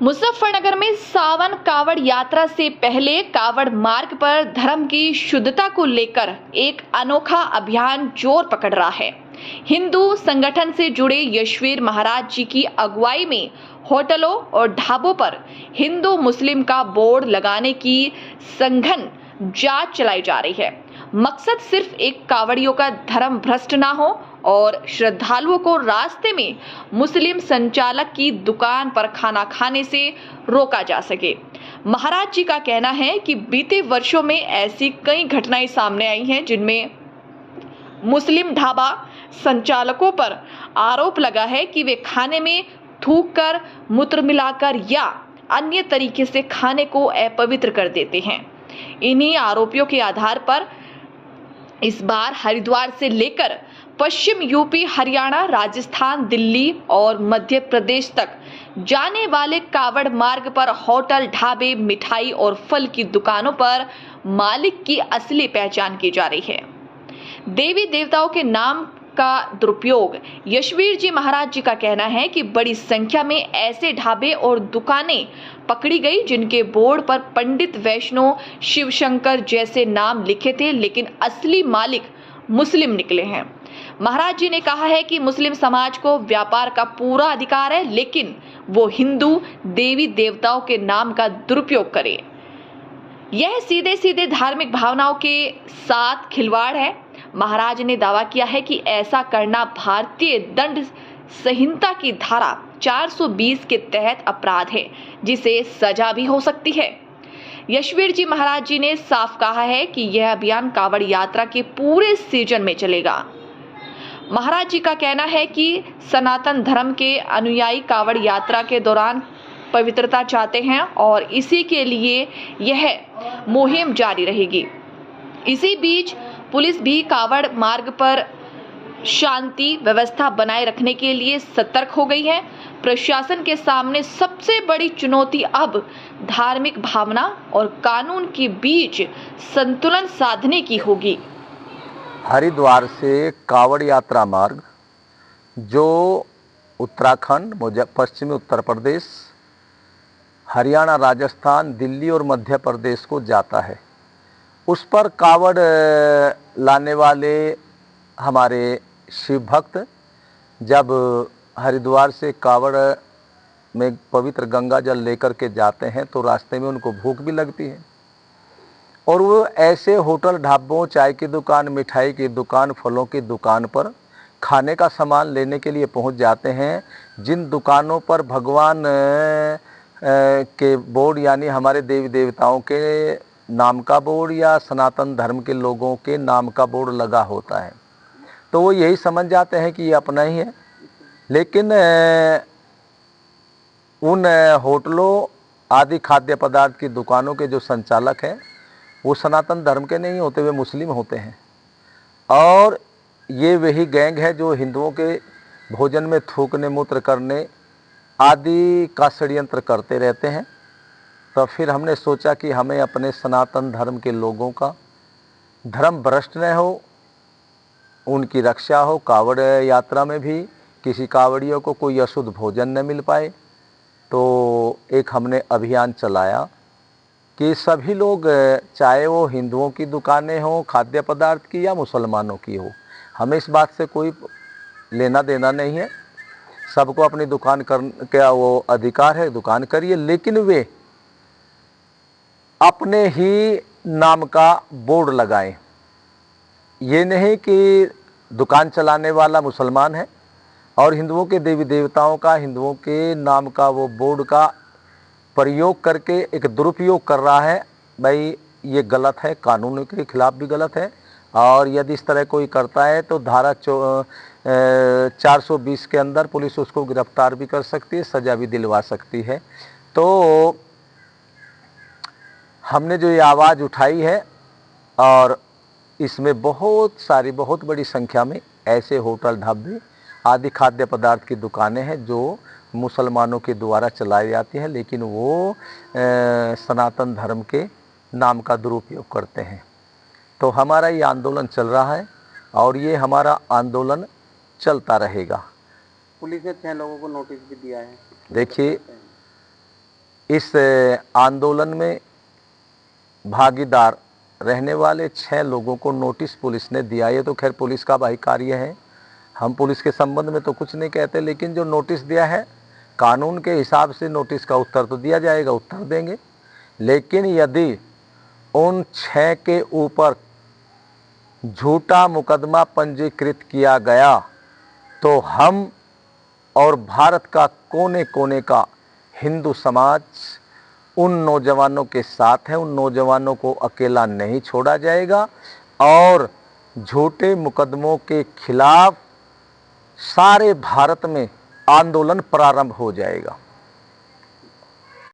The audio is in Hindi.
मुजफ्फरनगर में सावन कावड़ यात्रा से पहले कावड़ मार्ग पर धर्म की शुद्धता को लेकर एक अनोखा अभियान जोर पकड़ रहा है। हिंदू संगठन से जुड़े यशवीर महाराज जी की अगुवाई में होटलों और ढाबों पर हिंदू मुस्लिम का बोर्ड लगाने की सघन जांच चलाई जा रही है। मकसद सिर्फ एक कावड़ियों का धर्म भ्रष्ट ना हो और श्रद्धालुओं को रास्ते में मुस्लिम संचालक की दुकान पर खाना खाने से रोका जा सके। महाराज जी का कहना है कि बीते वर्षों में ऐसी कई घटनाएं सामने आई हैं जिनमें मुस्लिम ढाबा संचालकों पर आरोप लगा है कि वे खाने में थूक कर, मूत्र मिलाकर या अन्य तरीके से खाने को अपवित्र कर देते हैं। इन्हीं आरोपियों के आधार पर इस बार हरिद्वार से लेकर पश्चिम यूपी, हरियाणा, राजस्थान, दिल्ली और मध्य प्रदेश तक जाने वाले कावड़ मार्ग पर होटल, ढाबे, मिठाई और फल की दुकानों पर मालिक की असली पहचान की जा रही है। देवी देवताओं के नाम का दुरुपयोग। यशवीर जी महाराज जी का कहना है कि बड़ी संख्या में ऐसे ढाबे और दुकानें पकड़ी गई जिनके बोर्ड पर पंडित वैष्णो, शिवशंकर जैसे नाम लिखे थे, लेकिन असली मालिक मुस्लिम निकले हैं। महाराज जी ने कहा है कि मुस्लिम समाज को व्यापार का पूरा अधिकार है, लेकिन वो हिंदू देवी देवताओं के नाम का दुरुपयोग करे। यह सीधे सीधे धार्मिक भावनाओं के साथ खिलवाड़ है। महाराज ने दावा किया है कि ऐसा करना भारतीय दंड संहिता की धारा 420 के तहत अपराध है, जिसे सजा भी हो सकती है। यशवीर जी महाराज जी ने साफ कहा है कि यह अभियान कावड़ यात्रा के पूरे सीजन में चलेगा। महाराज जी का कहना है कि सनातन धर्म के अनुयायी कावड़ यात्रा के दौरान पवित्रता चाहते हैं और इसी के लिए यह मुहिम जारी रहेगी। इसी बीच पुलिस भी कावड़ मार्ग पर शांति व्यवस्था बनाए रखने के लिए सतर्क हो गई है। प्रशासन के सामने सबसे बड़ी चुनौती अब धार्मिक भावना और कानून के बीच संतुलन साधने की होगी। हरिद्वार से कावड़ यात्रा मार्ग जो उत्तराखंड, पश्चिमी उत्तर प्रदेश, हरियाणा, राजस्थान, दिल्ली और मध्य प्रदेश को जाता है, उस पर कावड़ लाने वाले हमारे शिव भक्त जब हरिद्वार से कावड़ में पवित्र गंगा जल लेकर के जाते हैं तो रास्ते में उनको भूख भी लगती है और वो ऐसे होटल, ढाबों, चाय की दुकान, मिठाई की दुकान, फलों की दुकान पर खाने का सामान लेने के लिए पहुंच जाते हैं, जिन दुकानों पर भगवान के बोर्ड यानी हमारे देवी देवताओं के नाम का बोर्ड या सनातन धर्म के लोगों के नाम का बोर्ड लगा होता है, तो वो यही समझ जाते हैं कि ये अपना ही है। लेकिन उन होटलों आदि खाद्य पदार्थ की दुकानों के जो संचालक हैं वो सनातन धर्म के नहीं होते, वे मुस्लिम होते हैं और ये वही गैंग है जो हिंदुओं के भोजन में थूकने, मूत्र करने आदि का षड्यंत्र करते रहते हैं। तो फिर हमने सोचा कि हमें अपने सनातन धर्म के लोगों का धर्म भ्रष्ट न हो, उनकी रक्षा हो, कावड़ यात्रा में भी किसी कावड़ियों को कोई अशुद्ध भोजन न मिल पाए, तो एक हमने अभियान चलाया कि सभी लोग, चाहे वो हिंदुओं की दुकानें हों खाद्य पदार्थ की या मुसलमानों की हो, हमें इस बात से कोई लेना देना नहीं है, सबको अपनी दुकान का वो अधिकार है, दुकान करिए, लेकिन वे अपने ही नाम का बोर्ड लगाएं। ये नहीं कि दुकान चलाने वाला मुसलमान है और हिंदुओं के देवी देवताओं का, हिंदुओं के नाम का वो बोर्ड का प्रयोग करके एक दुरुपयोग कर रहा है। भाई ये गलत है, कानून के खिलाफ भी गलत है और यदि इस तरह कोई करता है तो धारा 420 के अंदर पुलिस उसको गिरफ्तार भी कर सकती है, सज़ा भी दिलवा सकती है। तो हमने जो ये आवाज़ उठाई है और इसमें बहुत बड़ी संख्या में ऐसे होटल, ढाबे आदि खाद्य पदार्थ की दुकानें हैं जो मुसलमानों के द्वारा चलाई जाती हैं, लेकिन वो सनातन धर्म के नाम का दुरुपयोग करते हैं। तो हमारा ये आंदोलन चल रहा है और ये हमारा आंदोलन चलता रहेगा। पुलिस ने 6 लोगों को नोटिस भी दिया है। देखिए, इस आंदोलन में भागीदार रहने वाले 6 लोगों को नोटिस पुलिस ने दिया। ये तो खैर पुलिस का भाई कार्य है, हम पुलिस के संबंध में तो कुछ नहीं कहते, लेकिन जो नोटिस दिया है कानून के हिसाब से नोटिस का उत्तर तो दिया जाएगा, उत्तर देंगे। लेकिन यदि उन 6 के ऊपर झूठा मुकदमा पंजीकृत किया गया तो हम और भारत का कोने कोने का हिंदू समाज उन नौजवानों के साथ है। उन नौजवानों को अकेला नहीं छोड़ा जाएगा और झूठे मुकदमों के खिलाफ सारे भारत में आंदोलन प्रारंभ हो जाएगा।